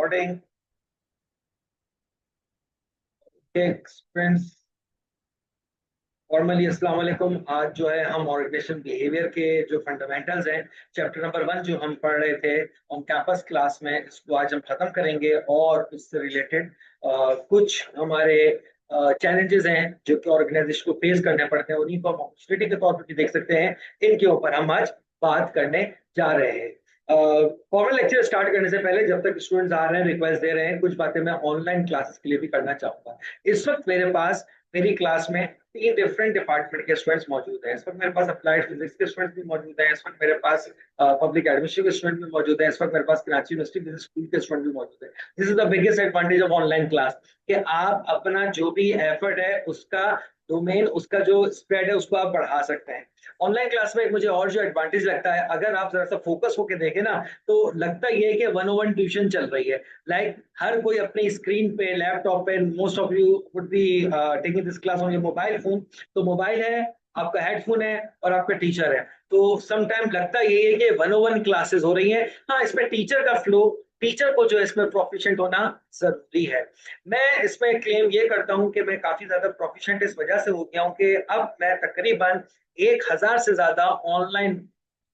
Recording के students formally अस्सलाम वालेकुम। आज जो है हम ऑर्गेनाइजेशन बिहेवियर के जो फंडामेंटल्स हैं, चैप्टर नंबर 1 जो हम पढ़ रहे थे ऑन कैंपस क्लास में, इसको आज हम खत्म करेंगे और इससे रिलेटेड कुछ हमारे चैलेंजेस हैं जो कि ऑर्गेनाइजेशन को फेस करने पड़ते हैं, उन्हीं को हम अपॉर्चुनिटी के तौर पर भी देख सकते हैं। इनके ऊपर हम आज बात करने जा रहे हैं। फॉर्मल लेक्चर स्टार्ट करने से पहले, जब तक स्टूडेंट्स आ रहे हैं, रिक्वेस्ट दे रहे हैं, कुछ बातें मैं ऑनलाइन क्लासेस के लिए भी करना चाहूंगा। इस वक्त मेरे पास मेरी क्लास में 3 डिफरेंट डिपार्टमेंट के स्टूडेंट्स मौजूद हैं। इस वक्त मेरे पास अप्लाइड फिजिक्स के स्टूडेंट्स भी मौजूद हैं, इस वक्त मेरे पास पब्लिक एडमिनिस्ट्रेशन के स्टूडेंट भी मौजूद हैं, इस वक्त मेरे पास कराची यूनिवर्सिटी बिजनेस स्कूल के स्टूडेंट भी मौजूद हैं। This is the biggest advantage of online class कि आप अपना जो भी एफर्ट है, उसका डोमेन, उसका जो स्प्रेड है, उसको आप बढ़ा सकते हैं। ऑनलाइन क्लास में एक मुझे और जो एडवांटेज लगता है, अगर आप जरा सा फोकस होकर देखें ना, तो लगता ये है कि 101 ट्यूशन चल रही है। हर कोई अपनी स्क्रीन पे, लैपटॉप पे, most of you would be taking this class on your mobile phone. तो मोबाइल है, आपका हेडफोन है और आपका टीचर है। तो समटाइम लगता ये है कि 101 क्लासेस हो रही हैं। हाँ, इसमें टीचर का फ्लो, टीचर को जो है इसमें प्रोफिशिएंट होना जरूरी है। मैं इसमें क्लेम ये करता हूं कि मैं काफी ज्यादा प्रोफिशिएंट इस वजह से हो गया हूं कि अब मैं तकरीबन 1000 से ज्यादा ऑनलाइन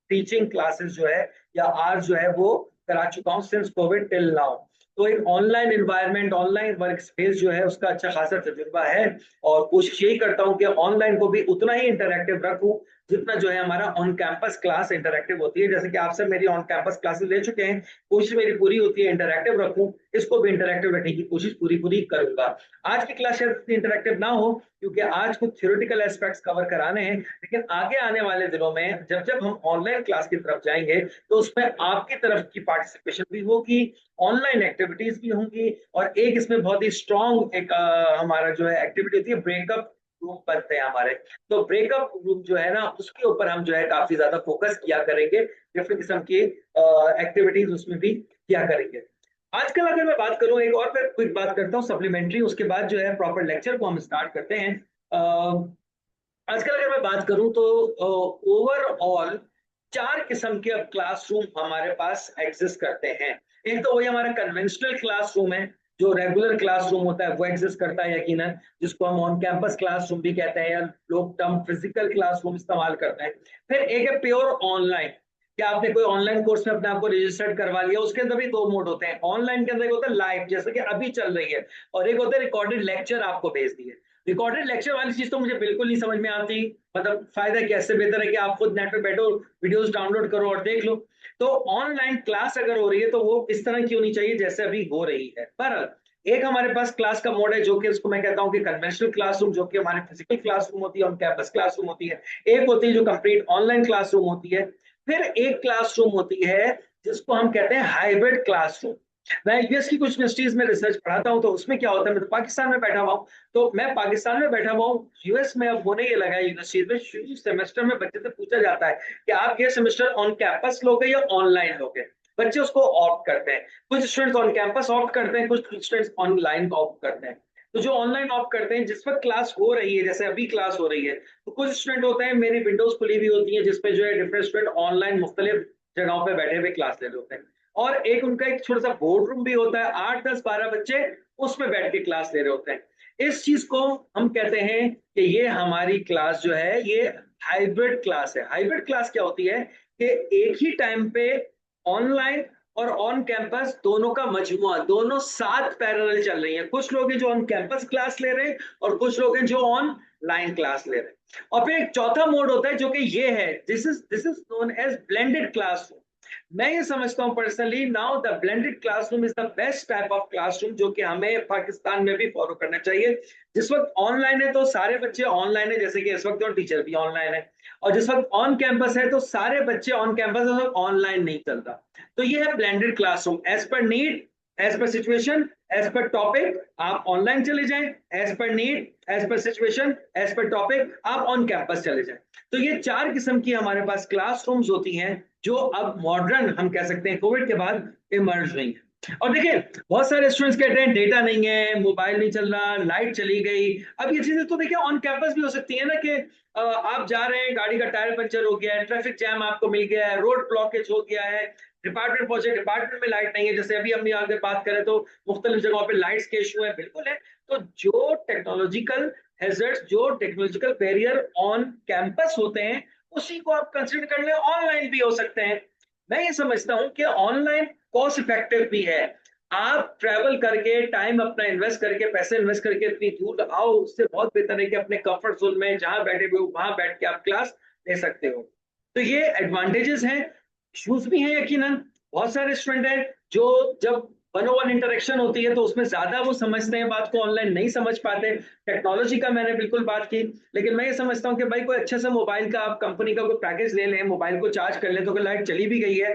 टीचिंग क्लासेस जो है या आर्स जो है वो करा चुका हूं सिंस कोविड टिल नाउ। तो एक online environment, online work space जो है, उसका अच्छा खासा तजुर्बा है। और कोशिश यही करता हूं कि ऑनलाइन को भी उतना ही इंटरैक्टिव रखूं जितना जो है हमारा ऑन कैंपस क्लास इंटरैक्टिव होती है। जैसे कि आप सब मेरी ऑन कैंपस क्लासेस ले चुके हैं, कोशिश मेरी पूरी होती है इंटरैक्टिव रखूं, इसको भी इंटरैक्टिव रखने की कोशिश पूरी पूरी करूंगा। आज की क्लास शायद इंटरैक्टिव ना हो क्योंकि आज कुछ थ्योरेटिकल एस्पेक्ट्स कवर कराने हैं, लेकिन आगे आने वाले दिनों में जब जब हम ऑनलाइन क्लास की तरफ जाएंगे तो उसमें आपकी तरफ की पार्टिसिपेशन भी होगी, ऑनलाइन एक्टिविटीज भी होंगी, और एक इसमें बहुत ही स्ट्रॉन्ग एक हमारा जो है एक्टिविटी होती है, ब्रेकअप रूम बनते हैं हमारे। तो ब्रेकअप रूम जो है ना, उसके ऊपर हम जो है काफी ज्यादा फोकस किया करेंगे, डिफरेंट किस्म की एक्टिविटीज उसमें भी किया करेंगे। आजकल अगर मैं बात करूं, एक और मैं क्विक बात करता हूं सप्लीमेंट्री, उसके बाद जो है प्रॉपर लेक्चर को हम स्टार्ट करते हैं। आजकल अगर मैं बात करूं तो ओवरऑल 4 किस्म के अब क्लासरूम हमारे पास एग्जिस्ट करते हैं। एक तो वही हमारा कन्वेंशनल क्लासरूम है, जो रेगुलर क्लासरूम होता है वो एग्जिस्ट करता है यकीनन, जिसको हम ऑन कैंपस क्लासरूम भी कहते हैं, या लोग टर्म फिजिकल क्लासरूम इस्तेमाल करते हैं। फिर एक है प्योर ऑनलाइन, कि आपने कोई ऑनलाइन कोर्स में अपने आप को रजिस्टर्ड करवा लिया। उसके अंदर भी 2 मोड होते हैं। ऑनलाइन के अंदर एक होता है लाइव, जैसे कि अभी चल रही है, और एक होता है रिकॉर्डेड लेक्चर आपको भेज दिए। रिकॉर्डेड लेक्चर वाली चीज तो मुझे बिल्कुल नहीं समझ में आती, मतलब फायदा कैसे, बेहतर है कि आप खुद नेट पे बैठो, वीडियोस डाउनलोड करो और देख लो। तो ऑनलाइन क्लास अगर हो रही है तो वो इस तरह की होनी चाहिए जैसे अभी हो रही है। पर एक हमारे पास क्लास का मोड है जो कि इसको मैं कहता हूँ कि कन्वेंशनल क्लासरूम, जो कि हमारे फिजिकल क्लासरूम होती है, ऑन कैंपस क्लासरूम होती है। एक होती है जो कंप्लीट ऑनलाइन क्लासरूम होती है। फिर एक क्लासरूम होती है जिसको हम कहते हैं हाइब्रिड क्लासरूम। मैं यूएस की कुछ यूनिवर्सिटीज में रिसर्च पढ़ाता हूँ, तो उसमें क्या होता है, मैं तो पाकिस्तान में बैठा हुआ हूँ, तो मैं पाकिस्तान में बैठा हुआ हूँ, यूएस में अब होने ये लगा है, यूनिवर्सिटीज में शुरू सेमेस्टर में बच्चे से पूछा जाता है कि आप ये सेमेस्टर ऑन कैंपस लोगे या ऑनलाइन लोगे। बच्चे उसको ऑप्ट करते हैं। कुछ स्टूडेंट्स ऑन कैंपस ऑप्ट करते हैं, कुछ स्टूडेंट्स ऑनलाइन ऑप्ट करते हैं। तो जो ऑनलाइन ऑप्ट करते हैं, जिस वक्त क्लास हो रही है, जैसे अभी क्लास हो रही है, तो कुछ स्टूडेंट होते हैं, मेरी विंडोज खुली हुई होती है जिसपे जो है डिफरेंट स्टूडेंट ऑनलाइन मुख्तलिफ जगहों पे बैठे हुए क्लास ले रहे होते हैं। और एक उनका एक छोटा सा बोर्ड रूम भी होता है, 8 10 12 बच्चे उसमें बैठ के क्लास ले रहे होते हैं। इस चीज को हम कहते हैं कि ये हमारी क्लास जो है ये हाइब्रिड क्लास है। हाइब्रिड क्लास क्या होती है कि एक ही टाइम पे ऑनलाइन और ऑन कैंपस दोनों का मजमुआ, दोनों साथ पैरेलल चल रही है। कुछ लोग हैं जो ऑन कैंपस क्लास ले रहे हैं और कुछ लोग हैं जो ऑन लाइन क्लास ले रहे हैं। और फिर एक चौथा मोड होता है जो कि ये है, this is known as blended classroom. मैं ये समझता हूं personally, now the blended classroom is the best type of classroom जो कि हमें पाकिस्तान में भी फॉलो करना चाहिए। जिस वक्त ऑनलाइन है तो सारे बच्चे ऑनलाइन है, जैसे कि इस वक्त और टीचर भी ऑनलाइन है। और जिस वक्त ऑन कैंपस है तो सारे बच्चे ऑन कैंपस है, ऑनलाइन नहीं चलता। तो ये है blended classroom, as per need, as per situation, as per topic आप ऑनलाइन चले जाएं, as per need, as per situation, as per topic आप ऑन कैंपस चले जाएं। तो ये 4 किस्म की हमारे पास क्लासरूम्स होती हैं जो अब मॉडर्न हम कह सकते हैं कोविड के बाद इमर्ज हुई है। और देखिए, बहुत सारे स्टूडेंट्स कहते हैं डेटा नहीं है, मोबाइल नहीं चल रहा, लाइट चली गई। अब ये चीजें तो देखिए ऑन कैंपस भी हो सकती है ना, कि आप जा रहे हैं, गाड़ी का टायर पंचर हो गया है, ट्रैफिक जैम आपको मिल गया है, रोड ब्लॉकेज हो गया है, डिपार्टमेंट पहुंचे, डिपार्टमेंट में लाइट नहीं है, जैसे अभी हम यहाँ अगर बात करें तो मुख्तलिफ जगहों पे लाइट्स के इशू है, बिल्कुल है। तो जो टेक्नोलॉजिकल हैजर्ड्स, जो टेक्नोलॉजिकल बैरियर ऑन कैंपस होते हैं, उसी को आप कंसिडर कर लें। ऑनलाइन भी हो सकते हैं। मैं ये समझता हूँ कि ऑनलाइन कॉस्ट इफेक्टिव भी है। आप ट्रैवल करके, टाइम अपना इन्वेस्ट करके, पैसे इन्वेस्ट करके इतनी दूर आओ, उससे बहुत बेहतर है कि अपने कंफर्ट जोन में जहां बैठे हुए हो वहां बैठ के आप क्लास ले सकते हो। तो ये एडवांटेजेस हैं। इश्यूज भी हैं यकीनन। बहुत सारे स्टूडेंट हैं जो जब वन वन इंटरेक्शन होती है तो उसमें ज्यादा वो समझते हैं बात को, ऑनलाइन नहीं समझ पाते। टेक्नोलॉजी का मैंने बिल्कुल बात की, लेकिन मैं ये समझता हूँ कि भाई कोई अच्छे से मोबाइल का आप कंपनी का कोई पैकेज ले लें, मोबाइल को चार्ज कर लें, तो अगर लाइट चली भी गई है,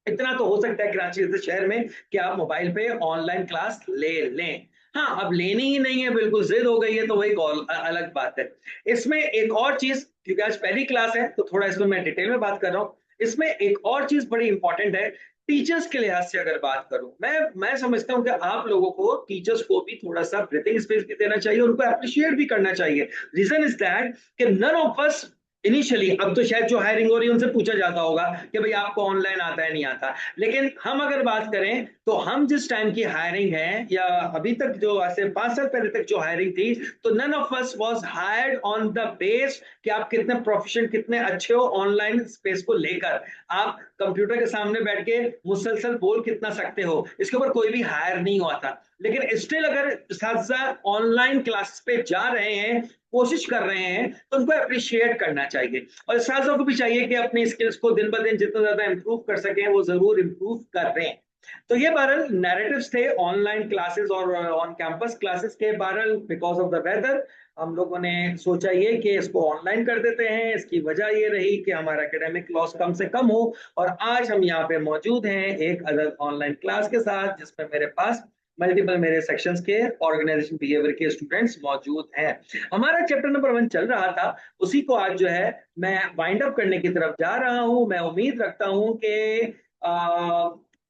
इतना तो हो सकता है कराची जैसे शहर में कि आप मोबाइल पे ऑनलाइन क्लास ले लें। हाँ, अब लेनी ही नहीं है, बिल्कुल जिद हो गई है, तो वही अलग बात है। इसमें एक और चीज, क्योंकि आज पहली क्लास है तो थोड़ा इसमें मैं डिटेल में बात कर रहा हूँ। इसमें एक और चीज बड़ी इंपॉर्टेंट है। टीचर्स के लिहाज से अगर बात करूं, मैं समझता हूं कि आप लोगों को, टीचर्स को भी थोड़ा सा ब्रीथिंग स्पेस भी देना चाहिए, उनको अप्रिशिएट भी करना चाहिए। रीजन इज दैट कि नन ऑफ अस इनिशियली, अब तो शायद जो हायरिंग हो रही है उनसे पूछा जाता होगा कि भाई आपको ऑनलाइन आता है नहीं आता, लेकिन हम अगर बात करें तो हम जिस टाइम की हायरिंग है, या अभी तक जो ऐसे 5 साल पहले तक जो हायरिंग थी, तो none of us was hired on the base कि आप कितने प्रोफिशिएंट, कितने अच्छे हो ऑनलाइन स्पेस को लेकर। आप कंप्यूटर के सामने बैठ के मुसलसल बोल कितना सकते हो, इसके ऊपर कोई भी हायर नहीं हुआ था। लेकिन स्टिल अगर साथ ऑनलाइन क्लास पे जा रहे हैं, कोशिश कर रहे हैं, तो उनको अप्रिशिएट करना चाहिए। और साथियों को भी चाहिए कि अपनी स्किल्स को दिन ब दिन जितना ज्यादा इंप्रूव कर सकें, वो जरूर इंप्रूव कर रहे हैं। तो ये बहरहाल नैरेटिव्स थे ऑनलाइन क्लासेस और ऑन कैंपस क्लासेस के। बहरहाल बिकॉज ऑफ द वेदर हम लोगों ने सोचा ये कि इसको ऑनलाइन कर देते हैं। इसकी वजह ये रही कि हमारा एकेडमिक लॉस कम से कम हो। और आज हम यहाँ पे मौजूद हैं एक अदर ऑनलाइन क्लास के साथ, जिसमें मेरे पास मल्टीपल मेरे सेक्शंस के ऑर्गेनाइजेशन बिहेवियर के स्टूडेंट्स मौजूद हैं। हमारा चैप्टर नंबर 1 चल रहा था, उसी को आज जो है मैं वाइंड अप करने की तरफ जा रहा हूं। मैं उम्मीद रखता हूं कि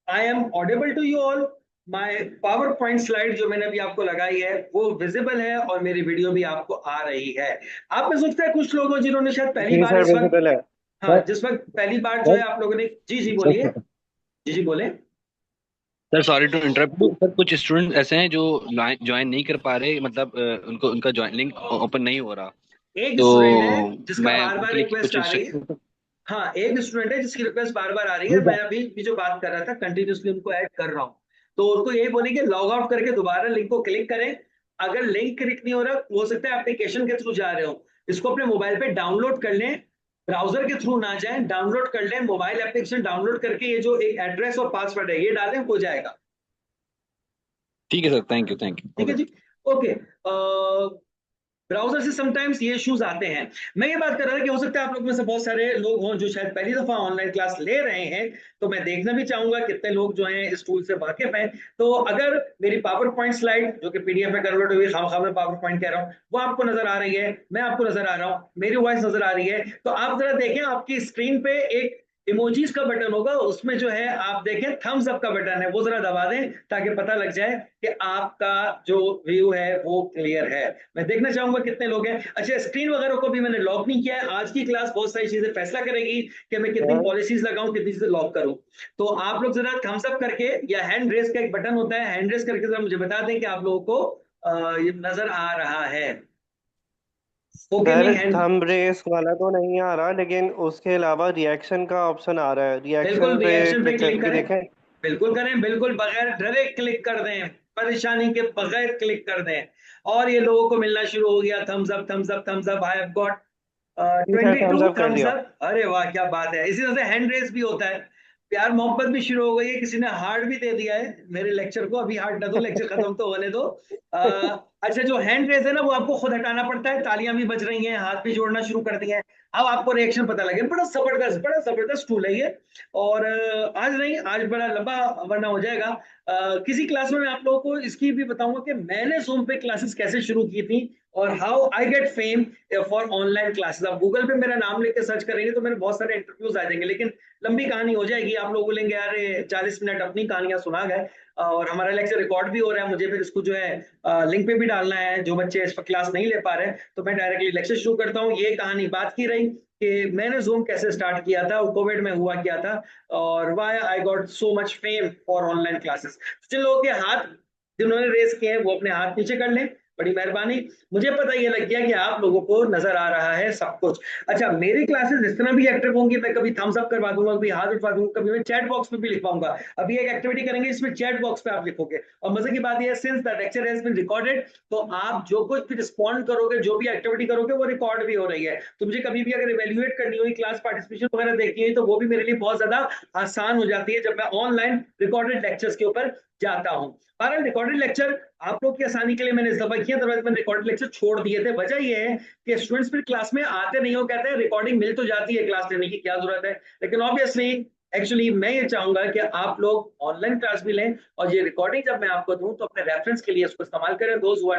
I am audible to you all. My PowerPoint slide जो मैंने अभी आपको लगाई है वो विजिबल है, और मेरी वीडियो भी आपको आ रही है। आप में सोचता है कुछ लोग हो जिन्होंने शायद पहली जी बार सर, इस वक्त, विजिबल है हाँ, सर। जिस वक्त पहली बार जो है सर आप लोगों ने, जी जी बोलिए। सर जी जी बोले। Sir sorry to interrupt you sir. कुछ स्टूडेंट्स ऐसे हैं जो ज्वाइन नहीं कर पा रहे, मतलब उनको उनका ज्वाइन लिंक ओपन नहीं हो रहा। एक तो स्टूडेंट है जिसका मैं बार बार उनके लिए रिक्वेस्ट कुछ आ रही है। इंस्ट्रक्शन। हाँ, एक स्टूडेंट है जिसकी रिक्वेस्ट बार बार आ रही है। मैं अभी भी जो बात कर रहा था कंटिन्यूसली उनको ऐड कर रहा हूँ। तो उनको यही बोले कि लॉग आउट करके दोबारा लिंक को क्लिक करें। अगर लिंक क्लिक नहीं हो रहा, हो सकता है एप्लीकेशन के थ्रू जा रहे हो, इसको अपने मोबाइल पे डाउनलोड कर लें। ब्राउजर के थ्रू ना जाएं, डाउनलोड कर लें। मोबाइल एप्लीकेशन डाउनलोड करके ये जो एक एड्रेस और पासवर्ड है ये डालें, हो जाएगा। ठीक है sir, thank you thank you, ठीक है ओके। जी। ओके। ब्राउजर से समटाइम्स ये इश्यूज आते हैं। मैं ये बात कर रहा था कि हो सकता है आप लोग में से बहुत सारे लोग हों जो शायद पहली दफा ऑनलाइन क्लास ले रहे हैं। तो मैं देखना भी चाहूंगा कितने लोग जो हैं इस टूल से वाकिफ हैं। तो अगर मेरी पावर पॉइंट स्लाइड जो कि पीडीएफ में कन्वर्ट हुई, खाम में पावर पॉइंट कह रहा हूँ, वो आपको नजर आ रही है, मैं आपको नजर आ रहा हूँ, मेरी वॉइस नजर आ रही है, तो आप जरा देखें आपकी स्क्रीन पे एक इमोजीज का बटन होगा, उसमें जो है आप देखें थम्स अप का बटन है, वो जरा दबा दें ताकि पता लग जाए कि आपका जो व्यू है वो क्लियर है। मैं देखना चाहूंगा कितने लोग हैं। अच्छा, स्क्रीन वगैरह को भी मैंने लॉक नहीं किया है। आज की क्लास बहुत सारी चीजें फैसला करेगी कि मैं कितनी सर पॉलिसीज लगाऊं, कितनी चीजें लॉक करूं। तो आप लोग जरा थम्स अप करके, या हैंड रेस का एक बटन होता है, हैंड रेस करके जरा मुझे बता दें कि आप लोगों को ये नजर आ रहा है। ओके सर नहीं हैंड, थंब रेस वाला तो नहीं आ रहा, लेकिन उसके अलावा रिएक्शन का ऑप्शन आ रहा है। बिल्कुल रिएक्शन पे रिएक्शन पे क्लिक क्लिक करके करें। देखें। बिल्कुल करें, बिल्कुल बगैर डरे क्लिक कर दें, परेशानी के बगैर क्लिक कर दें। और ये लोगों को मिलना शुरू हो गया, thumbs up thumbs up thumbs up. I have got जी सर, थम्स 22 अप कर थम्स दिया। अप। अरे वाह, क्या बात है। इसी तरह से हैंड रेस भी होता है। प्यार मोहब्बत भी शुरू हो गई है, किसी ने हार्ट भी दे दिया है मेरे लेक्चर को। अभी हार्ट ना दो, लेक्चर खत्म तो होने दो। अच्छा, जो हैंड रेस है ना वो आपको खुद हटाना पड़ता है। तालियां भी बज रही हैं, हाथ भी जोड़ना शुरू कर दिए हैं। अब आपको रिएक्शन पता लगे। बड़ा जबरदस्त टूल है ये। और आज नहीं, आज बड़ा लंबा वरना हो जाएगा। किसी क्लास में मैं आप लोगों को इसकी भी बताऊंगा कि मैंने जूम पे क्लासेस कैसे शुरू की थी, और how I get fame for online classes. आप गूगल पे मेरा नाम लेके सर्च करेंगे तो मेरे बहुत सारे इंटरव्यूज आ जाएंगे, लेकिन लंबी कहानी हो जाएगी। आप लोग बोलेंगे यार 40 मिनट अपनी कहानियां सुना गए। और हमारा लेक्चर रिकॉर्ड भी हो रहा है, मुझे फिर इसको जो है लिंक पे भी डालना है। जो बच्चे इस पर क्लास नहीं ले पा रहे हैं, तो मैं डायरेक्टली लेक्चर शुरू करता हूँ। ये कहानी बात की रही कि मैंने जूम कैसे स्टार्ट किया था और कोविड में हुआ क्या था, और why I got so much fame for online classes. जिन लोगों के हाथ जिन्होंने रेस किए हैं वो अपने हाथ नीचे कर लें, बड़ी मेहरबानी। मुझे पता ये लग गया कि आप लोगों को नजर आ रहा है सब कुछ। अच्छा, मेरी क्लासेस इस तरह भी एक्टिव होंगी, मैं कभी थम्स अप करवा दूंगा, कभी हाथ उठवा दूंगा, कभी मैं चैट बॉक्स में भी लिख पाऊंगा। अभी एक एक्टिविटी करेंगे जिसमें चैट बॉक्स पे आप लिखोगे, और मजे की बात यह, since the lecture has been recorded, तो आप जो कुछ भी रिस्पॉन्ड करोगे, जो भी एक्टिविटी करोगे, वो रिकॉर्ड भी हो रही है। तो मुझे कभी भी अगर इवेल्युएट करनी हुई, क्लास पार्टिसिपेशन वगैरह देखनी हुई, तो वो भी मेरे लिए बहुत ज्यादा आसान हो जाती है जब मैं ऑनलाइन रिकॉर्डेड लेक्चर्स के ऊपर जाता हूँ। बहरहाल रिकॉर्डेड लेक्चर आप लोग की आसानी के लिए मैंने इस दफा किया, अदरवाइज मैंने रिकॉर्डेड लेक्चर छोड़ दिए थे। वजह यह है कि स्टूडेंट्स फिर क्लास में आते नहीं हो, कहते हैं रिकॉर्डिंग मिल तो जाती है, क्लास लेने की क्या जरूरत है। लेकिन ऑब्वियसली एक्चुअली मैं ये चाहूंगा कि आप लोग ऑनलाइन क्लास भी लें, और ये रिकॉर्डिंग जब मैं आपको दूं तो अपने रेफरेंस के लिए इसको इस्तेमाल करें। Those who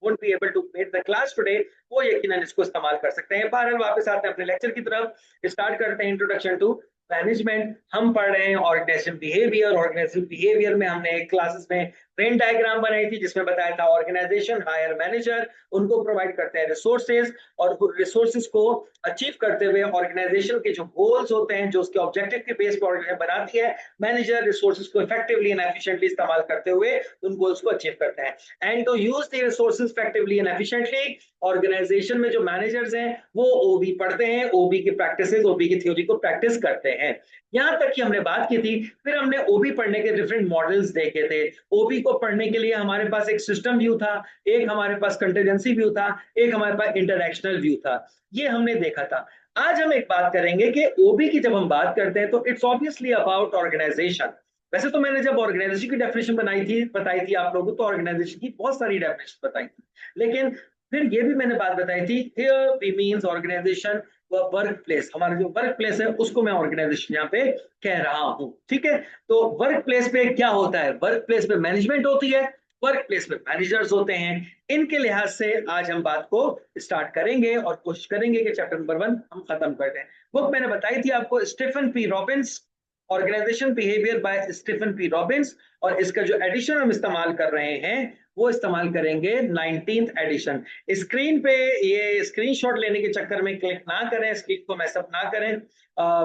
won't be able to make the class today, वो यकीनन इसको इस्तेमाल कर सकते हैं। बहरहाल वापस आते हैं अपने लेक्चर की तरफ, स्टार्ट करते हैं इंट्रोडक्शन टू मैनेजमेंट। हम पढ़ रहे हैं ऑर्गेनाइजेशन बिहेवियर। ऑर्गेनाइजेशन बिहेवियर में हमने एक क्लासेस में ट्रेन डायग्राम बनाई थी जिसमें बताया था ऑर्गेनाइजेशन हायर मैनेजर उनको प्रोवाइड करते हैं रिसोर्सेज, और रिसोर्सेज को अचीव करते हुए ऑर्गेनाइजेशन के जो गोल्स होते हैं, जो उसके ऑब्जेक्टिव के बेस पर ऑर्गेनाइजेशन बनाती है, मैनेजर रिसोर्सेज को इफेक्टिवली एंड एफिशिएंटली इस्तेमाल करते हुए उन गोल्स को अचीव करते हैं। And to use the resources effectively and efficiently, organisation में जो मैनेजर्स हैं वो ओबी पढ़ते हैं, ओबी की प्रैक्टिसेस, ओबी की थ्योरी को प्रैक्टिस करते हैं। यहां तक कि हमने बात की थी। फिर हमने ओबी पढ़ने के डिफरेंट मॉडल्स देखे थे। ओबी को पढ़ने के लिए हमारे पास एक सिस्टम व्यू था, एक हमारे पास कंटीजेंसी व्यू था, एक हमारे पास इंटरैक्शनल व्यू था। ये हमने देखा था। आज हम एक बात करेंगे कि ओबी की जब हम बात करते हैं तो इट्स ऑब्वियसली अबाउट ऑर्गेनाइजेशन। वैसे तो मैंने जब ऑर्गेनाइजेशन की डेफिनेशन बताई थी आप लोगों को, तो ऑर्गेनाइजेशन की बहुत सारी डेफिनेशन बताई थी, लेकिन फिर ये भी मैंने बात बताई थी, here we means organisation, workplace, हमारा जो वर्क प्लेस है उसको मैं ऑर्गेनाइजेशन यहाँ पे कह रहा हूं। ठीक है, तो वर्क प्लेस पे क्या होता है? वर्क प्लेस पे मैनेजमेंट होती है, वर्क प्लेस पे मैनेजर्स होते हैं। इनके लिहाज से आज हम बात को स्टार्ट करेंगे और कोशिश करेंगे कि चैप्टर नंबर 1 हम खत्म कर दें। बुक मैंने बताई थी आपको, Stephen P Robbins, organisation behaviour by Stephen P Robbins, और इसका जो एडिशन हम इस्तेमाल कर रहे हैं वो इस्तेमाल करेंगे 19th एडिशन। स्क्रीन पे ये स्क्रीनशॉट लेने के चक्कर में क्लिक ना करें, स्क्रीन को मैसअप ना करें।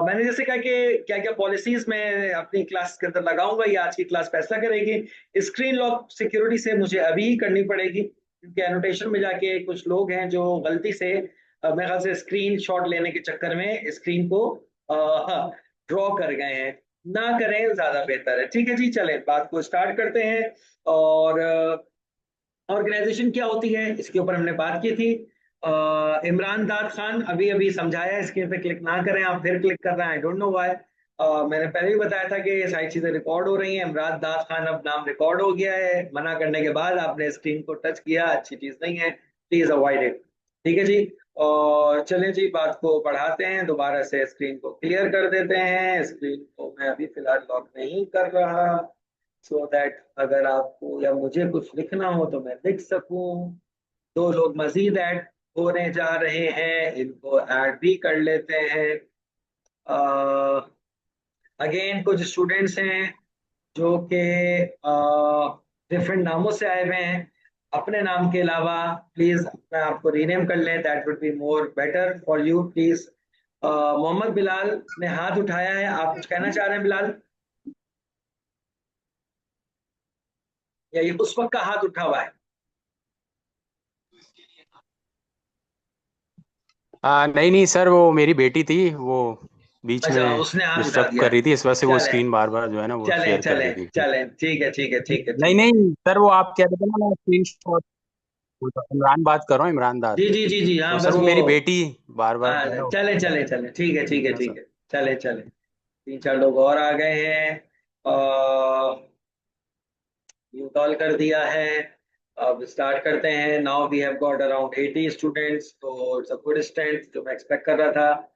मैंने जैसे कहा कि क्या क्या पॉलिसीज मैं अपनी क्लास के अंदर लगाऊंगा, ये आज की क्लास फैसला करेगी। स्क्रीन लॉक सिक्योरिटी से मुझे अभी ही करनी पड़ेगी, क्योंकि एनोटेशन में जाके कुछ लोग हैं जो गलती से मेरे ख्याल से स्क्रीन शॉट लेने के चक्कर में स्क्रीन को ड्रॉ कर गए हैं। ना करें, ज्यादा बेहतर है। ठीक है जी, चले बात को स्टार्ट करते हैं। और ऑर्गेनाइजेशन क्या होती है इसके ऊपर हमने बात की थी। इमरान दाद खान अभी अभी समझाया, स्क्रीन पे क्लिक ना करें, आप फिर क्लिक कर रहे हैं, आई डोंट नो व्हाई। मैंने पहले भी बताया था कि ये सारी चीजें रिकॉर्ड हो रही हैं। इमरान दाद खान अब नाम रिकॉर्ड हो गया है, मना करने के बाद आपने स्क्रीन को टच किया, अच्छी चीज नहीं है, प्लीज अवॉइड इट। ठीक है जी, और चलें जी बात को बढ़ाते हैं, दोबारा से स्क्रीन को क्लियर कर देते हैं। स्क्रीन को मैं अभी फिलहाल लॉक नहीं कर रहा, सो दैट अगर आपको या मुझे कुछ लिखना हो तो मैं लिख सकूं। दो लोग मजीद ऐड होने जा रहे हैं, इनको ऐड भी कर लेते हैं। अगेन कुछ स्टूडेंट्स हैं जो कि डिफरेंट नामों से आए हुए हैं, अपने नाम के अलावा। प्लीज मैं आपको रीनेम कर लें, that would be more better for you please. Mohammad Bilal ने हाथ उठाया है, आप कुछ कहना चाह रहे हैं बिलाल, या ये उस वक्त का हाथ उठा हुआ है? नहीं नहीं सर, वो मेरी बेटी थी, वो बीच अच्छा, में उसने हाथ उठा डिस्टर्ब दिया। कर रही थी, इस वजह से वो चले स्क्रीन बार बार जो है ना वो चले शेयर कर चले रही थी। चले, ठीक है ठीक है ठीक है नहीं ठीक है। नहीं सर, वो आप कह रहे थे ना, मैं स्क्रीन शॉट, इमरान बात कर रहा हूँ, इमरान दाद। जी जी जी जी, हाँ तो सर बस वो वो, मेरी बेटी बार बार जो है हाँ ना चले चले चले, ठीक है ठीक ठीक है है ना ठीक सर। है, चले चले। तीन चार लोग और आ गए हैं, यू कॉल कर दिया है। अब स्टार्ट करते हैं। Now we have got around 80 students, तो इट्स अ गुड स्ट्रेंथ जो मैं एक्सपेक्ट कर रहा था।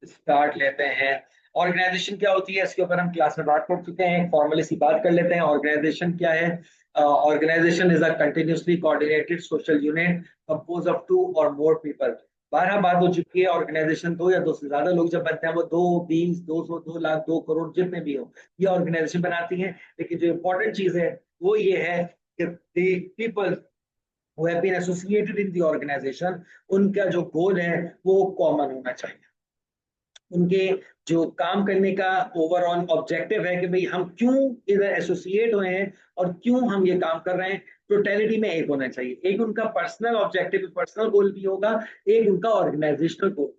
स्टार्ट लेते हैं। ऑर्गेनाइजेशन क्या होती है इसके ऊपर हम क्लास में बात कर चुके हैं, फॉर्मली सी बात कर लेते हैं। ऑर्गेनाइजेशन क्या है? Organization is a continuously coordinated social unit compose of 2 or more people. 12 बात हो चुकी है, ऑर्गेनाइजेशन दो या दो से ज्यादा लोग जब बनते हैं, वो 2, 20, 200, 2 लाख, 2 करोड़ जितने भी हो, ये ऑर्गेनाइजेशन बनाती हैं। लेकिन जो इंपॉर्टेंट चीज है वो ये है कि people who have been associated in the organization, उनका जो गोल है वो कॉमन होना चाहिए। उनके जो काम करने का ओवरऑल ऑब्जेक्टिव है कि भाई हम क्यों इधर एसोसिएट हुए हैं और क्यों हम ये काम कर रहे हैं, टोटलिटी में एक होना चाहिए। एक उनका पर्सनल ऑब्जेक्टिव, पर्सनल गोल भी होगा, एक उनका ऑर्गेनाइजेशनल गोल।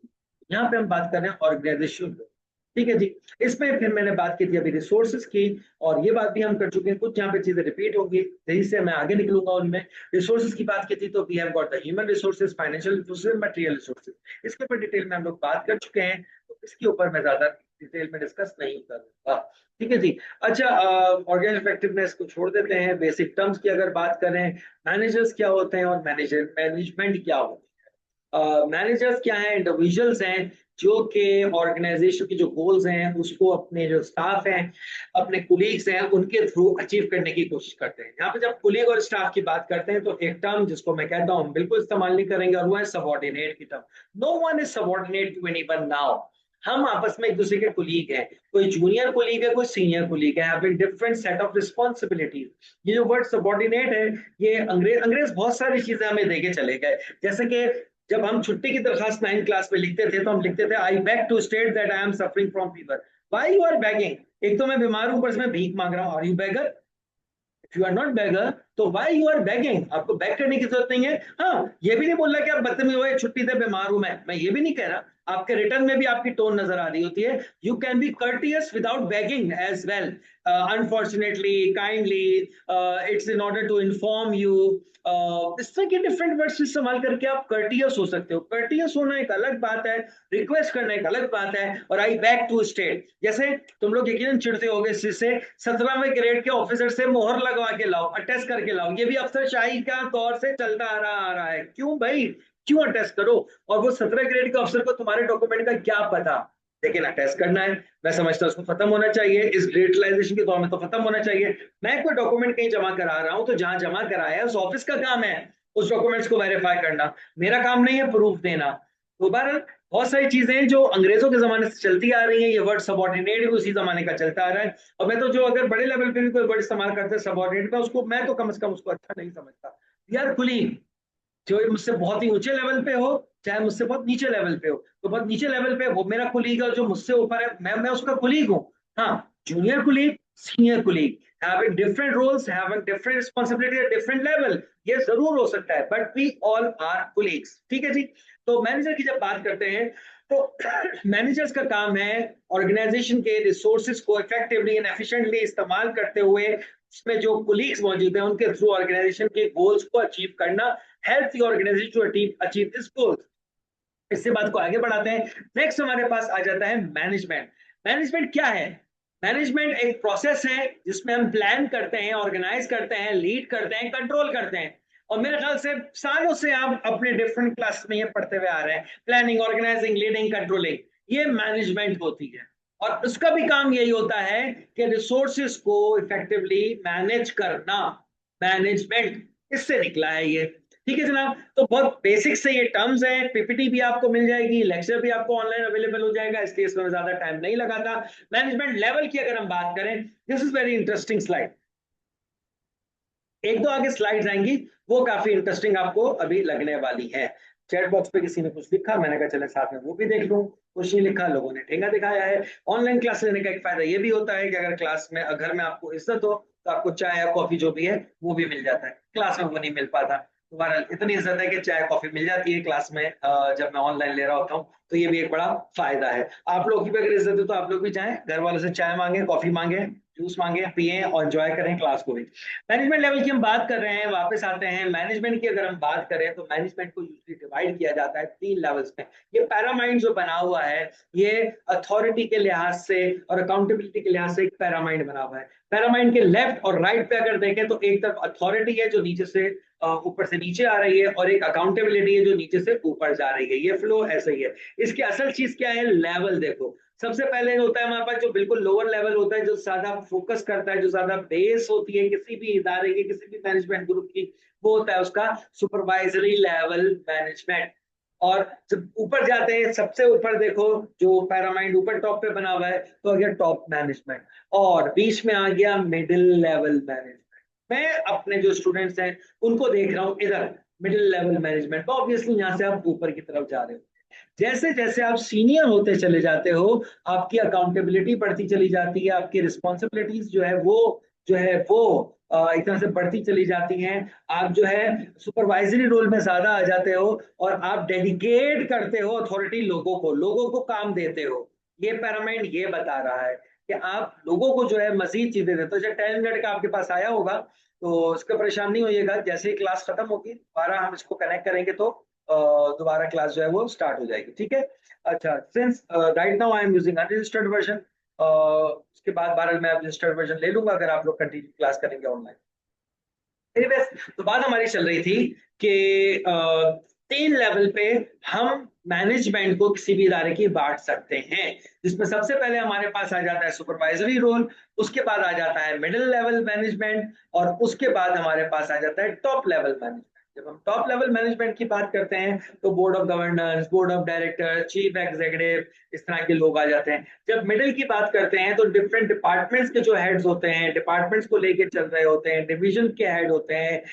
यहाँ पे हम बात कर रहे हैं ऑर्गेनाइजेशनल गोल, ठीक है जी। इसमें फिर मैंने बात की थी अभी रिसोर्सेज की, और ये बात भी हम कर चुके हैं, कुछ यहाँ पे चीजें रिपीट होंगी, यही से मैं आगे निकलूंगा उनमें। रिसोर्सेज की बात की थी तो we have got the human resources, financial resources, material resources, इसके ऊपर डिटेल में हम लोग बात कर चुके हैं, तो इसके ऊपर मैं ज्यादा डिटेल में डिस्कस नहीं करूंगा, ठीक है जी। अच्छा, ऑर्गेनाइजेशन इफेक्टिवनेस को छोड़ देते हैं, बेसिक टर्म्स की अगर बात करें, मैनेजर्स क्या होते हैं और मैनेजमेंट क्या होती है। मैनेजर्स क्या है, इंडिविजुअल्स हैं जो कि ऑर्गेनाइजेशन की जो गोल्स हैं उसको अपने जो स्टाफ हैं, अपने कुलीग्स हैं, उनके थ्रू अचीव करने की कोशिश करते हैं। यहाँ पे जब कुलीग और स्टाफ की बात करते हैं तो एक टर्म जिसको मैं कहता हूँ बिल्कुल इस्तेमाल नहीं करेंगे, और वो है सबॉर्डिनेट की term. No one is subordinate to anyone now. हम आपस में एक दूसरे के कुलीग हैं, कोई जूनियर कुलीग है, कोई सीनियर कुलीग है, having different set of responsibilities. ये जो वर्ड सबॉर्डिनेट है, ये अंग्रेज बहुत सारी चीजें हमें देके चले गए, जैसे कि जब हम छुट्टी की दरखास्त 9th क्लास में लिखते थे तो हम लिखते थे I beg to state that I am suffering from fever. Why you are begging? एक तो मैं बीमार हूं, ऊपर से मैं भीख मांग रहा हूं। Are you beggar? If you are not beggar तो व्हाई यू आर बैगिंग? आपको बैग करने की जरूरत नहीं है। हाँ, ये भी नहीं बोल रहा कि आप बदतमीज हुए, छुट्टी से बीमार हूं मैं ये भी नहीं कह रहा। आपके रिटर्न में भी आपकी टोन नजर आ रही होती है। You can be courteous without begging as well, unfortunately, kindly, it's in order to inform you. इस तरह के डिफरेंट वर्ड्स इस्तेमाल करके आप कर्टियस हो सकते हो। कर्टियस होना एक अलग बात है, रिक्वेस्ट करना एक अलग बात है। और आई बैक टू स्टेट, जैसे तुम लोग यकीनन चिढ़ते होगे इस चीज से, 17वें ग्रेड के ऑफिसर से मोहर लगवा के लाओ, अटेस्ट करके लाओ। ये भी अफसरशाही का तौर से चलता आ रहा है। क्यों भाई, क्यों अटेस्ट करो? और वो 17 ग्रेड के ऑफिसर को तुम्हारे डॉक्यूमेंट का क्या पता, लेकिन अटेस्ट करना है। मैं समझता हूँ उसको खत्म होना चाहिए, इस डिजिटलाइजेशन के दौर में तो खत्म होना चाहिए। मैं कोई डॉक्यूमेंट कहीं जमा करा रहा हूँ तो जहां जमा कराया है उस ऑफिस का काम है उस डॉक्यूमेंट्स को वेरीफाई करना, मेरा काम नहीं है प्रूफ देना। तो बहरहाल बहुत सारी चीजें जो अंग्रेजों के जमाने से चलती आ रही हैं, ये वर्ड सबॉर्डिनेट भी उसी जमाने का चलता आ रहा है। और मैं तो जो अगर बड़े लेवल पे भी कोई वर्ड इस्तेमाल करते हैं सबॉर्डिनेट का, उसको मैं तो कम से कम उसको अच्छा नहीं समझता। यार कुलीग, जो मुझसे बहुत ही ऊंचे लेवल पे हो चाहे मुझसे बहुत नीचे लेवल पे हो, तो बहुत नीचे लेवल पे वो मेरा कुलीग है, जो मुझसे ऊपर है मैं उसका कुलीग हूँ। हाँ, junior colleague, senior colleague, having different roles, having different responsibility at different level, ये जरूर हो सकता है, but we all are colleagues, ठीक है जी। तो मैनेजर की जब बात करते हैं तो मैनेजर्स का काम है ऑर्गेनाइजेशन के रिसोर्सेज को इफेक्टिवली एंड एफिशिएंटली इस्तेमाल करते हुए उसमें जो कुलीग्स मौजूद हैं उनके थ्रू ऑर्गेनाइजेशन के गोल्स को अचीव करना, help the organization to achieve this goals. इससे बात को आगे बढ़ाते हैं। नेक्स्ट हमारे पास आ जाता है मैनेजमेंट। मैनेजमेंट क्या है? मैनेजमेंट एक प्रोसेस है जिसमें हम प्लान करते हैं, ऑर्गेनाइज करते हैं, लीड करते हैं, कंट्रोल करते हैं। और मेरे ख्याल से सालों से आप अपने डिफरेंट क्लास में ये पढ़ते हुए आ रहे हैं, प्लानिंग, ऑर्गेनाइजिंग, लीडिंग, कंट्रोलिंग, ये मैनेजमेंट होती है। और उसका भी काम यही होता है कि रिसोर्सेस को इफेक्टिवली मैनेज करना, मैनेजमेंट इससे निकला है ये, ठीक है जनाब। तो बहुत बेसिक से ये टर्म्स हैं, पीपीटी भी आपको मिल जाएगी, लेक्चर भी आपको ऑनलाइन अवेलेबल हो जाएगा, इसलिए इसमें ज्यादा टाइम नहीं लगाता। मैनेजमेंट लेवल की अगर हम बात करें, this is very interesting slide, एक दो आगे स्लाइड्स आएंगी वो काफी इंटरेस्टिंग आपको अभी लगने वाली है। चैट बॉक्स पे किसी ने कुछ लिखा, मैंने कहा चले साथ में वो भी देख लूं। कुछ नहीं लिखा, लोगों ने ठेंगा दिखाया है। ऑनलाइन क्लास लेने का एक फायदा ये भी होता है कि अगर क्लास में घर में आपको इज्जत हो तो आपको चाय या कॉफी जो भी है वो भी मिल जाता है, क्लास में वो नहीं मिल पाता। तुम्हारा इतनी इज्जत है कि चाय कॉफी मिल जाती है क्लास में, जब मैं ऑनलाइन ले रहा होता हूँ, तो ये भी एक बड़ा फायदा है। आप लोगों की भी अगर इज्जत है तो आप लोग भी चाहें घर वालों से चाय मांगे, कॉफी मांगे, जूस मांगे, पिए और एंजॉय करें क्लास को भी। मैनेजमेंट लेवल की हम बात कर रहे हैं, वापस आते हैं मैनेजमेंट की। अगर हम बात करें तो मैनेजमेंट को यूजली डिवाइड किया जाता है 3 लेवल्स में। ये पैरामाइंड जो बना हुआ है ये अथॉरिटी के लिहाज से और अकाउंटेबिलिटी के लिहाज से एक पैरामाइंड बना हुआ है। पैरामाइंड के लेफ्ट और राइट पे अगर देखें तो एक तरफ अथॉरिटी है जो नीचे से ऊपर से नीचे आ रही है, और एक अकाउंटेबिलिटी है जो नीचे से ऊपर जा रही है। ये फ्लो ऐसा ही है। इसकी असल चीज क्या है? लेवल देखो। सबसे पहले होता है हमारे पास जो बिल्कुल लोअर लेवल होता है, जो ज्यादा फोकस करता है, जो ज्यादा बेस होती है किसी भी इदारे की, किसी भी मैनेजमेंट ग्रुप की, वो होता है उसका सुपरवाइजरी लेवल मैनेजमेंट। और जब ऊपर जाते हैं, सबसे ऊपर देखो जो पैरामाइंड ऊपर टॉप पे बना हुआ है, तो आ गया टॉप मैनेजमेंट, और बीच में आ गया मिडिल लेवल मैनेजमेंट। मैं अपने जो स्टूडेंट्स हैं उनको देख रहा हूँ इधर, मिडिल लेवल मैनेजमेंट। ऑब्वियसली यहाँ से आप ऊपर की तरफ जा रहे हो। जैसे जैसे आप सीनियर होते चले जाते हो, आपकी अकाउंटेबिलिटी बढ़ती चली जाती है, आपकी रिस्पॉन्सिबिलिटीज जो है वो एक तरह से बढ़ती चली जाती हैं। आप जो है सुपरवाइजरी रोल में ज्यादा आ जाते हो, और आप डेडिकेट करते हो अथॉरिटी लोगों को काम देते हो। ये पैरामाइंट ये बता रहा है कि आप लोगों को जो है मजीद चीजें देते हो। जब 10 मिनट का आपके पास आया होगा तो उसका परेशान नहीं होइएगा, जैसे ही क्लास खत्म होगी दोबारा हम इसको कनेक्ट करेंगे तो दोबारा क्लास जो है वो स्टार्ट हो जाएगी, ठीक है। अच्छा, since right now I am using unregistered version, उसके बाद 12 मैं रजिस्टर्ड वर्जन ले लूंगा अगर आप लोग कंटिन्यू क्लास करेंगे ऑनलाइन। एनीवेज, तो बात हमारी चल रही थी कि 3 लेवल पे हम मैनेजमेंट को किसी भी इदारे की बांट सकते हैं, जिसमें सबसे पहले हमारे पास आ जाता है सुपरवाइजरी रोल, उसके बाद आ जाता है मिडिल लेवल मैनेजमेंट, और उसके बाद हमारे पास आ जाता है टॉप लेवल मैनेजमेंट। जब हम टॉप लेवल मैनेजमेंट की बात करते हैं तो board of governors, board of director, chief executive, इस तरह के लोग आ जाते हैं। जब मिडिल की बात करते हैं तो डिफरेंट डिपार्टमेंट्स के जो हेड्स होते हैं, डिपार्टमेंट्स को लेके चल रहे होते हैं, डिवीजन के हेड होते हैं,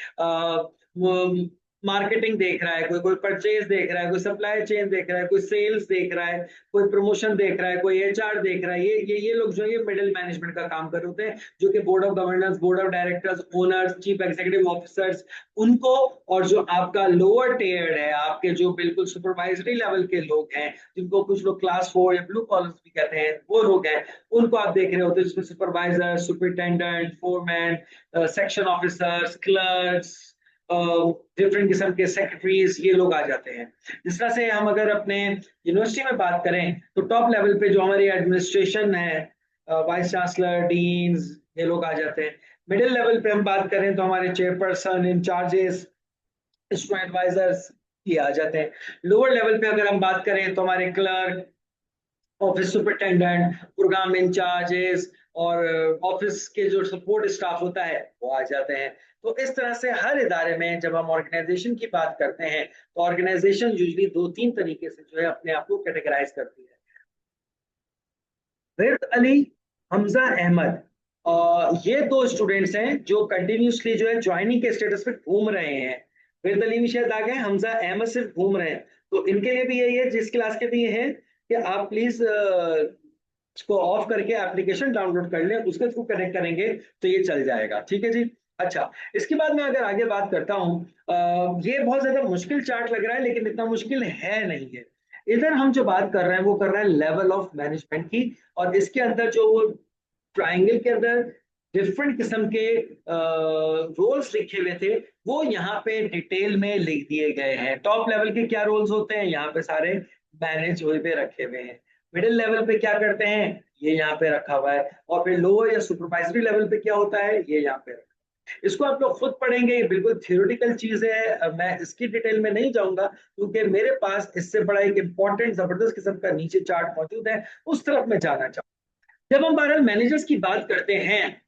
मार्केटिंग देख रहा है कोई, कोई परचेज देख रहा है, कोई सप्लाई चेन देख रहा है, कोई सेल्स देख रहा है, कोई प्रमोशन देख रहा है, कोई एचआर देख रहा है। ये लोग जो है मिडिल मैनेजमेंट का काम कर रहे होते हैं, जो कि board of governors, board of directors, owners, chief executive officers, उनको, और जो आपका लोअर टियर है, आपके जो बिल्कुल सुपरवाइजरी लेवल के लोग हैं, जिनको कुछ लोग क्लास 4 या ब्लू कॉलर्स भी कहते हैं, वो लोग हैं, उनको आप देख रहे होते हैं, जिसमें supervisor, superintendent, foreman, section officers, clerks, different किस्म के सेक्रेटरीज, ये लोग आ जाते हैं। जिस तरह से हम अगर अपने यूनिवर्सिटी में बात करें तो टॉप लेवल पे जो हमारी एडमिनिस्ट्रेशन है, वाइस चांसलर, डीन्स, ये लोग आ जाते हैं। मिडिल लेवल पे हम बात करें तो हमारे चेयरपर्सन, इंचार्जेस, स्टूडेंट एडवाइजर्स, ये आ जाते हैं। लोअर लेवल पे अगर हम बात करें तो हमारे clerk, office superintendent, program incharges, और ऑफिस के जो सपोर्ट स्टाफ होता है वो आ जाते हैं। तो इस तरह से हर इदारे में जब हम ऑर्गेनाइजेशन की बात करते हैं तो ऑर्गेनाइजेशन यूजली 2-3 तरीके से जो है अपने आप को कैटेगराइज करती है। विर्द अली, हमजा अहमद, ये 2 स्टूडेंट्स हैं जो कंटिन्यूसली जो है ज्वाइनिंग के स्टेटस पे घूम रहे हैं। विर्द अली भी शायद आ गए, हमजा अहमद सिर्फ घूम रहे हैं। तो इनके लिए भी यही है, जिस क्लास के भी ये है, कि आप प्लीज इसको ऑफ करके एप्लीकेशन डाउनलोड कर लें, उसके थ्रू कनेक्ट करेंगे तो ये चल जाएगा, ठीक है जी। अच्छा, इसके बाद मैं अगर आगे बात करता हूँ, ये बहुत ज्यादा मुश्किल चार्ट लग रहा है लेकिन इतना मुश्किल है नहीं है। इधर हम जो बात कर रहे हैं वो कर रहे हैं लेवल ऑफ मैनेजमेंट की, और इसके अंदर जो वो ट्राइंगल के अंदर डिफरेंट किस्म के रोल्स लिखे हुए थे वो यहाँ पे डिटेल में लिख दिए गए हैं। टॉप लेवल के क्या रोल्स होते हैं यहाँ पे सारे मैनेज हुए पे रखे हुए हैं। मिडिल लेवल पे क्या करते हैं ये यहाँ पे रखा हुआ है, और फिर लोअर या सुपरवाइजरी लेवल पे क्या होता है ये यहाँ पे रखा है। इसको आप लोग खुद पढ़ेंगे, ये बिल्कुल थियोरेटिकल चीज है, मैं इसकी डिटेल में नहीं जाऊंगा क्योंकि मेरे पास इससे बड़ा एक इंपॉर्टेंट जबरदस्त किस्म का नीचे चार्ट मौजूद है, उस तरफ मैं जाना चाहूंगा। जब हम बहरहाल मैनेजर्स की बात करते हैं,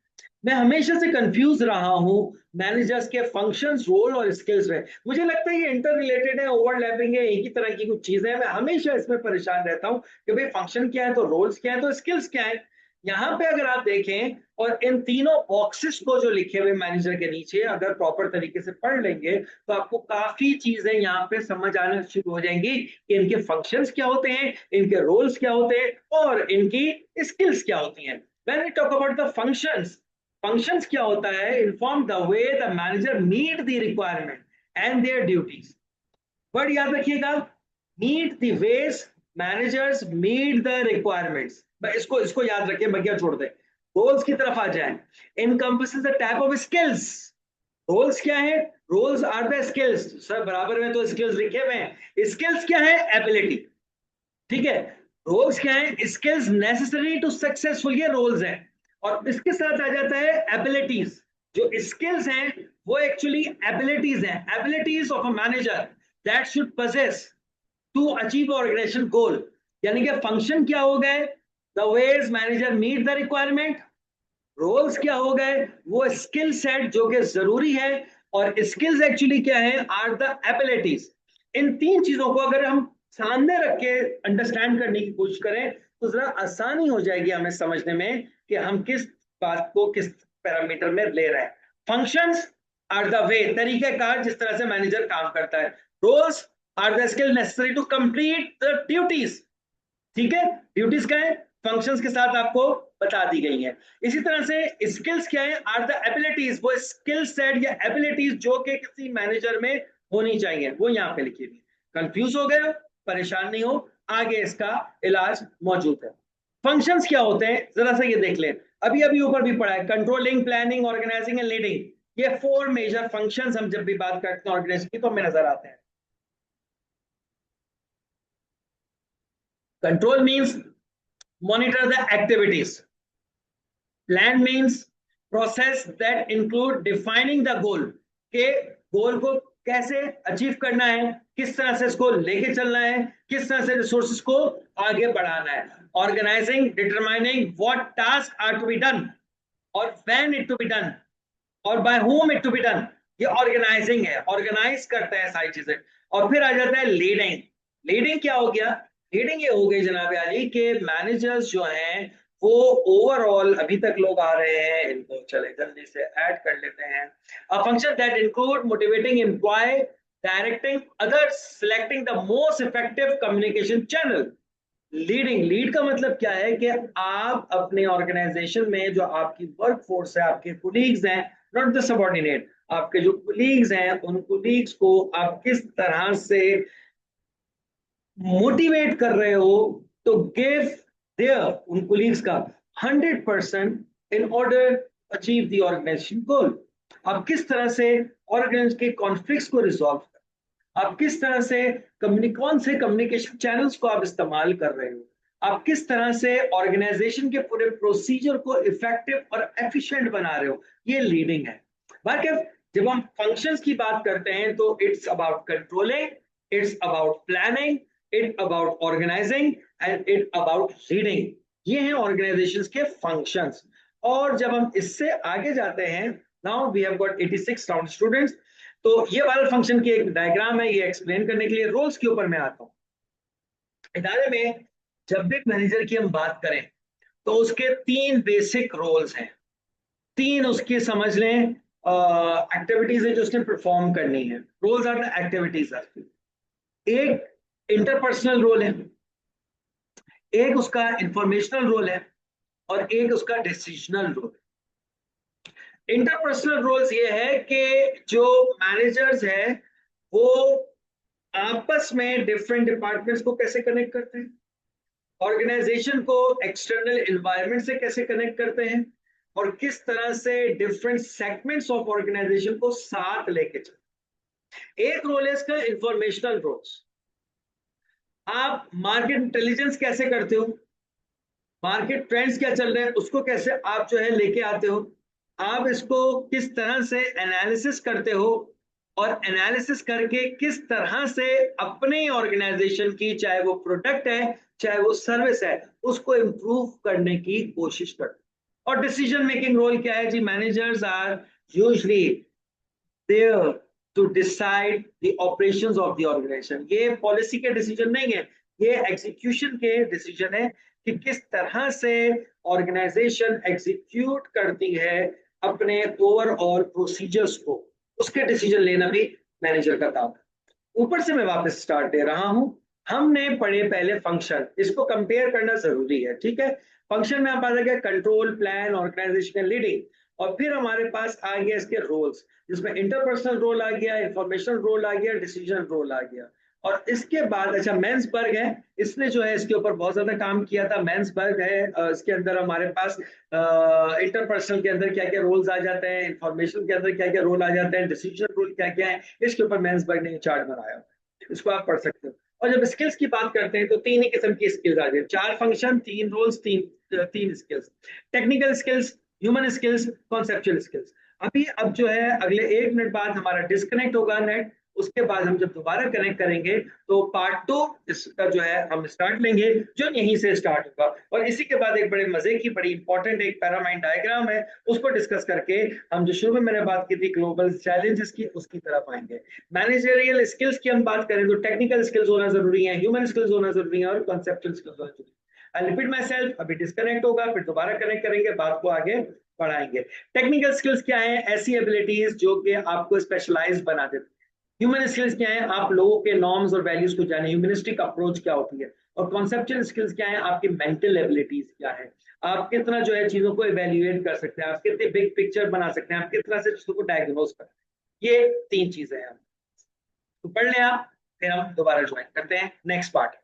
मैं हमेशा से कंफ्यूज रहा हूं मैनेजर्स के फंक्शंस, रोल और स्किल्स में। मुझे लगता है ये इंटर रिलेटेड है, ओवरलैपिंग है, एक ही तरह की कुछ चीजें हैं। मैं हमेशा इसमें परेशान रहता हूं कि भाई फंक्शन क्या है, तो रोल्स क्या है, तो स्किल्स क्या है। यहाँ पे अगर आप देखें और इन तीनों बॉक्सेस को जो लिखे हुए मैनेजर के नीचे अगर प्रॉपर तरीके से पढ़ लेंगे तो आपको काफी चीजें यहाँ पे समझ आना शुरू हो जाएंगी कि इनके फंक्शंस क्या होते हैं, इनके रोल्स क्या होते हैं, और इनकी स्किल्स क्या होती हैं। When we talk about the functions क्या होता है, inform the way the manager meet the requirement and their duties। Word याद रखिएगा, meet the ways managers meet the requirements। इसको इसको याद रखिए, बगिया छोड़ दे। रोल्स की तरफ आ जाए, encompasses the type of skills। Roles क्या है, roles are the skills. Sir बराबर में तो स्किल्स लिखे हुए हैं, स्किल्स क्या है, एबिलिटी, ठीक है। रोल्स क्या है, स्किल्स नेसेसरी टू सक्सेसफुल, ये रोल्स हैं। और इसके साथ आ जाता है एबिलिटीज। जो स्किल्स हैं वो एक्चुअली एबिलिटीज हैं, abilities of a manager that should possess to achieve organisation goal. यानी कि फंक्शन क्या हो गए, the ways manager meet the requirement. Roles क्या हो गए, वो स्किल सेट जो कि जरूरी है, और स्किल्स एक्चुअली क्या है, आर द एबिलिटीज। इन 3 चीजों को अगर हम सामने रख के अंडरस्टैंड करने की कोशिश करें तो जरा आसानी हो जाएगी हमें समझने में कि हम किस बात को किस पैरामीटर में ले रहे हैं। फंक्शंस आर द वे, तरीकेकार जिस तरह से मैनेजर काम करता है। Roles are the skill necessary to complete the duties. ठीक है, ड्यूटीज क्या है, फंक्शंस के साथ आपको बता दी गई है। इसी तरह से स्किल्स क्या है, आर द एबिलिटीज, वो स्किल सेट या एबिलिटीज जो कि किसी मैनेजर में होनी चाहिए, वो यहाँ पे लिखी हुई। कंफ्यूज हो गए, परेशान नहीं हो, आगे इसका इलाज मौजूद है। फंक्शंस क्या होते हैं जरा सा ये देख लें, अभी अभी ऊपर भी पढ़ा है, controlling, planning, organizing and leading. ये 4 मेजर फंक्शंस हम जब भी बात करते हैं ऑर्गेनाइजेशन की तो हमें नजर आते हैं। Control means monitor the activities. Plan means process that include defining the goal, के गोल को कैसे अचीव करना है, किस तरह से इसको लेके चलना है, किस तरह से रिसोर्सेज को आगे बढ़ाना है। Organising, determining what task are to be done और when it to be done और by whom it to be done, ये ऑर्गेनाइजिंग है, ऑर्गेनाइज करता है सारी चीजें। और फिर आ जाता है लीडिंग। लीडिंग क्या हो गया, लीडिंग ये हो गई जनाब अली के मैनेजर्स जो हैं वो ओवरऑल, अभी तक लोग आ रहे हैं, इनको चले जल्दी से ऐड कर लेते हैं। A function that include motivating employ, directing others, selecting the most effective communication channel. Leading, lead का मतलब क्या है कि आप अपने ऑर्गेनाइजेशन में जो आपकी वर्क फोर्स है, आपके कुलीग्स हैं, नॉट द सबऑर्डिनेट, आपके जो कुलीग्स हैं उन कुलीग्स को आप किस तरह से मोटिवेट कर रहे हो तो गिव देयर उन कुलीग्स का 100% in order achieve the organisation goal. आप किस तरह से ऑर्गेनाइजेशन के कॉन्फ्लिक्ट्स को रिजॉल्व, आप किस तरह से कौन से कम्युनिकेशन चैनल्स को आप इस्तेमाल कर रहे हो, आप किस तरह से ऑर्गेनाइजेशन के पूरे प्रोसीजर को इफेक्टिव और एफिशिएंट बना रहे हो, ये लीडिंग है। बाकी जब हम फंक्शंस की बात करते हैं तो it's about controlling, it's about planning, it about organizing and it about leading. ये हैं ऑर्गेनाइजेशंस के फंक्शंस। और जब हम इससे आगे जाते हैं, now we have got 86 round students, तो ये वाला फंक्शन की एक डायग्राम है, ये एक्सप्लेन करने के लिए रोल्स के ऊपर मैं आता हूं। इदारे में जब भी मैनेजर की हम बात करें तो उसके 3 बेसिक रोल्स हैं, 3 उसकी समझ लें एक्टिविटीज है जो उसने परफॉर्म करनी है। Roles are the activities. एक इंटरपर्सनल रोल है, एक उसका इंफॉर्मेशनल रोल है और एक उसका डिसीजनल रोल है। इंटरपर्सनल रोल्स ये है कि जो मैनेजर्स हैं वो आपस में डिफरेंट डिपार्टमेंट्स को कैसे कनेक्ट करते हैं, ऑर्गेनाइजेशन को एक्सटर्नल एनवायरनमेंट से कैसे कनेक्ट करते हैं और किस तरह से डिफरेंट सेगमेंट्स ऑफ ऑर्गेनाइजेशन को साथ लेके चलते। एक रोल है इसका इंफॉर्मेशनल रोल्स। आप मार्केट इंटेलिजेंस कैसे करते हो, मार्केट ट्रेंड्स क्या चल रहे हैं उसको कैसे आप जो है लेके आते हो, आप इसको किस तरह से एनालिसिस करते हो और एनालिसिस करके किस तरह से अपने ऑर्गेनाइजेशन की, चाहे वो प्रोडक्ट है चाहे वो सर्विस है, उसको इंप्रूव करने की कोशिश करते। और डिसीजन मेकिंग रोल क्या है जी, managers are usually there to decide the operations of the organisation. ये पॉलिसी के डिसीजन नहीं है, ये एग्जीक्यूशन के डिसीजन है कि किस तरह से ऑर्गेनाइजेशन एग्जीक्यूट करती है अपने ओवरऑल प्रोसीजर्स को, उसके डिसीजन लेना भी मैनेजर का काम है। ऊपर से मैं वापस स्टार्ट दे रहा हूं। हमने पढ़े पहले फंक्शन, इसको कंपेयर करना जरूरी है, ठीक है। फंक्शन में हमारे पास आ गया कंट्रोल, प्लान, ऑर्गेनाइजेशन, लीडिंग, और फिर हमारे पास आ गया इसके रोल्स, जिसमें इंटरपर्सनल रोल आ गया, इंफॉर्मेशनल रोल आ गया, डिसीजन रोल आ गया। और इसके बाद अच्छा मैन्सबर्ग है, इसने जो है इसके ऊपर बहुत ज्यादा काम किया था। मैन्सबर्ग है, इसके अंदर हमारे पास इंटरपर्सनल के अंदर क्या क्या रोल्स आ जाते हैं, इंफॉर्मेशन के अंदर क्या क्या रोल आ जाते हैं, डिसीजन रोल क्या क्या है, इसके ऊपर मैन्सबर्ग ने चार्ट बनाया, इसको आप पढ़ सकते हो। और जब स्किल्स की बात करते हैं तो 3 ही किस्म की स्किल्स आ गई, 4 function, 3 roles, 3 skills, technical skills, human skills, conceptual skills. अभी अब जो है अगले 1 मिनट बाद हमारा डिस्कनेक्ट होगा नेट, उसके बाद हम जब दोबारा कनेक्ट करेंगे तो पार्ट 2 इसका जो है हम स्टार्ट लेंगे, जो यहीं से स्टार्ट होगा। और इसी के बाद एक बड़े मजे की, बड़ी इंपॉर्टेंट एक पैरामाइंड डायग्राम है, उसको डिस्कस करके हम जो शुरू में मैंने बात की थी ग्लोबल चैलेंजेस की, उसकी तरफ आएंगे। मैनेजरियल स्किल्स की हम बात करें तो टेक्निकल स्किल्स होना जरूरी है, ह्यूमन स्किल्स होना जरूरी है और कॉन्सेप्चुअल स्किल्स होना जरूरी है। आई रिपीट माई सेल्फ, अभी डिस्कनेक्ट होगा, फिर दोबारा कनेक्ट करेंगे, बात को आगे पढ़ाएंगे। टेक्निकल स्किल्स क्या है? ऐसी एबिलिटीज जो कि आपको स्पेशलाइज बना देती है। ह्यूमन स्किल्स क्या है? आप लोगों के नॉर्म्स और वैल्यूज को जाने, ह्यूमनिस्टिक अप्रोच क्या होती है। और कॉन्सेप्चुअल स्किल्स क्या है? आपकी मेंटल एबिलिटीज क्या है, आप कितना जो है चीजों को इवेल्युएट कर सकते हैं, आप कितने बिग पिक्चर बना सकते हैं, आप कितना से चीजों को डायग्नोज कर, ये 3 चीजें हैं। तो पढ़ लें आप, फिर हम दोबारा ज्वाइन करते हैं नेक्स्ट पार्ट।